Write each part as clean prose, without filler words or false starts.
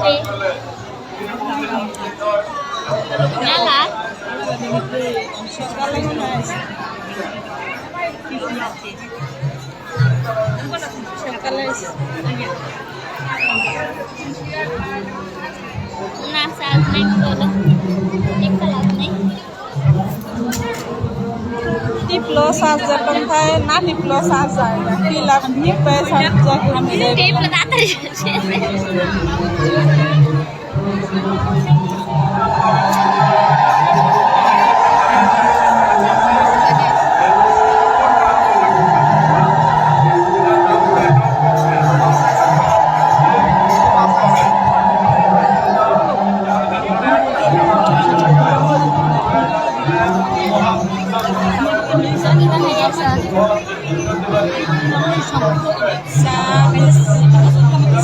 Nyala. Nah, saat naik dulu. Ini kelas naik. टिप्लो साजा पण काय ना टिप्लो साजा टिला टिप साजा Tip letak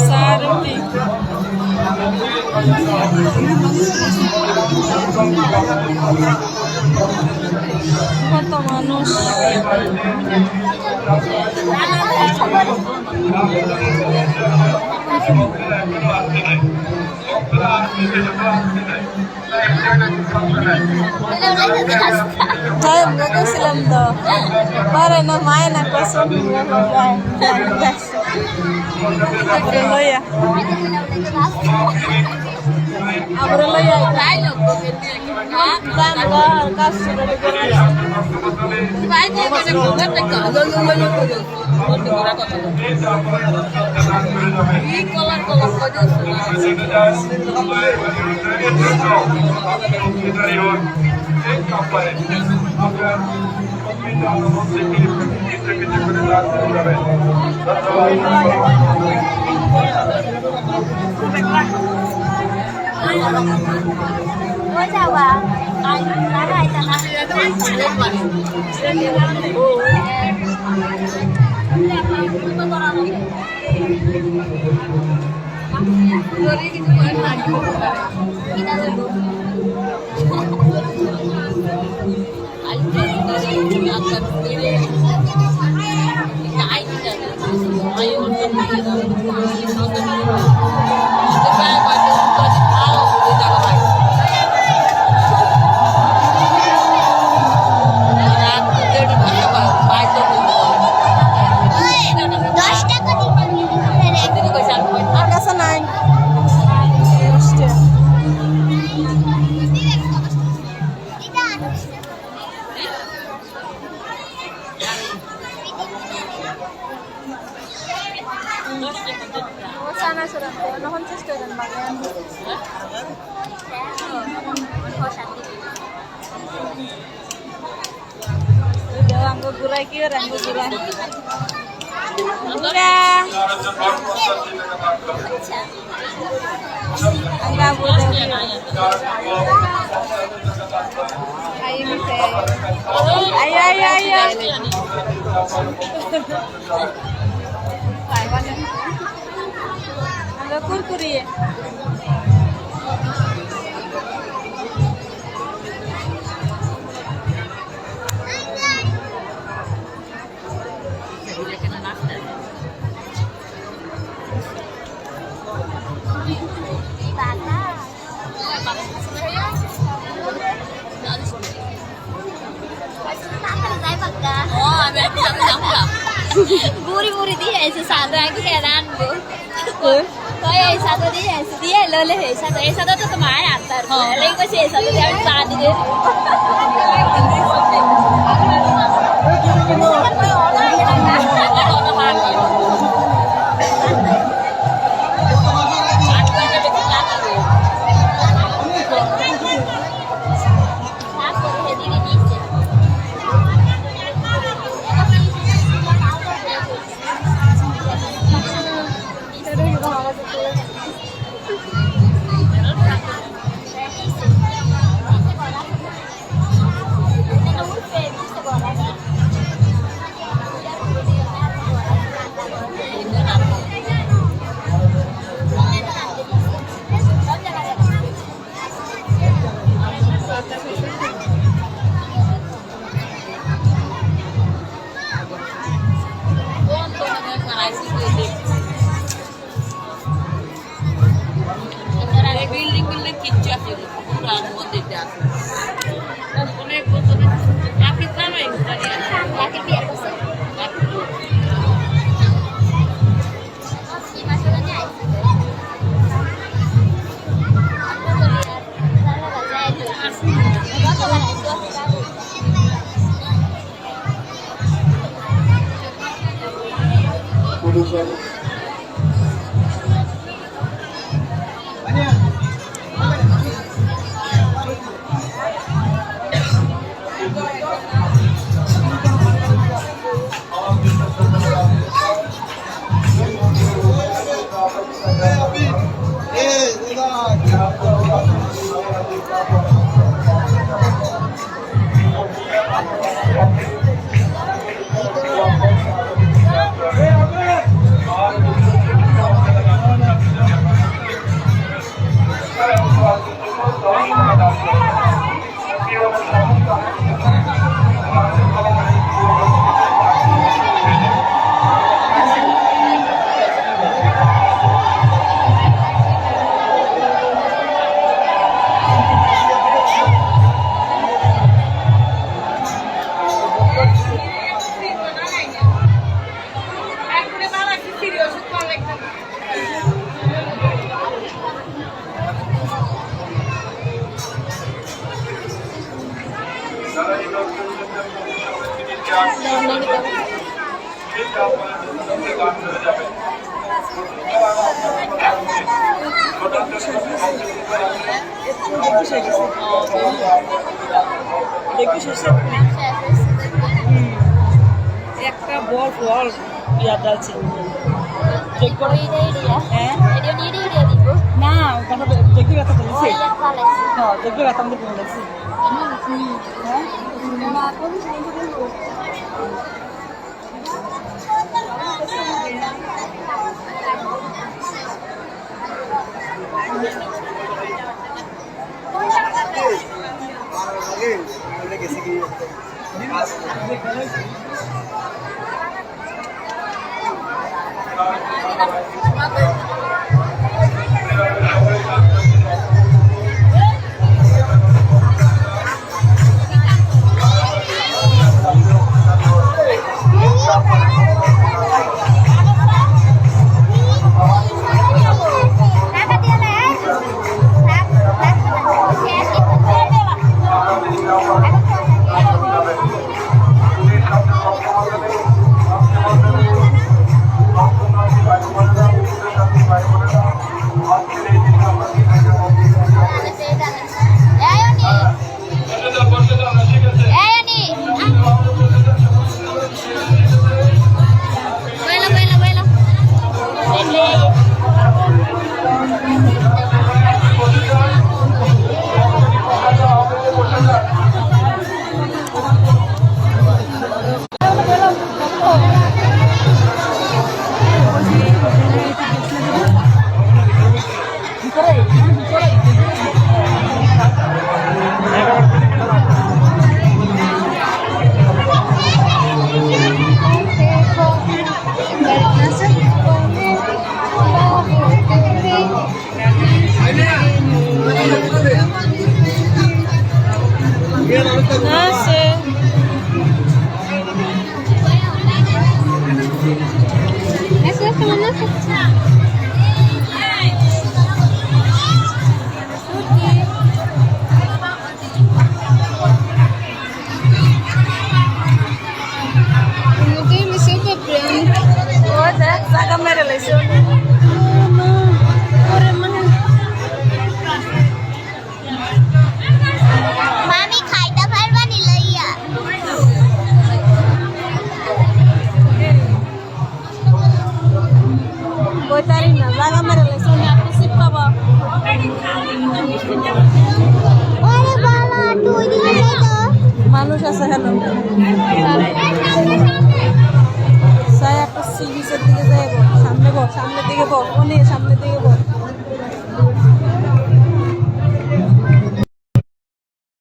सारती কত মানুষ তাই আমরা গেছিলাম তো পারে না মায় না কসম তারপরে লইয়া আমরা লইয়া কাজ শুরু করে sana surat nohon sister dan bagian udah anggo gurai kia anggo gurai udah angga boleh ayo bisa ayo angga kurkuri Buri-buri dia satu lagi heran bu. Kayak satu dia lele satu tuh teman antar. Lain kok sih satu dia tadi deh. একটা বল বল ইয়াদ আছে check করে হ্যাঁ না কথা দেখবি কথা বলেছি হ্যাঁ দেখবি কথা আমাদের বলেছি হ্যাঁ মানুষ আছে হ্যালো সাই একটা সি বিচের দিকে যাইব সামনে দিকে বল সামনের দিকে বল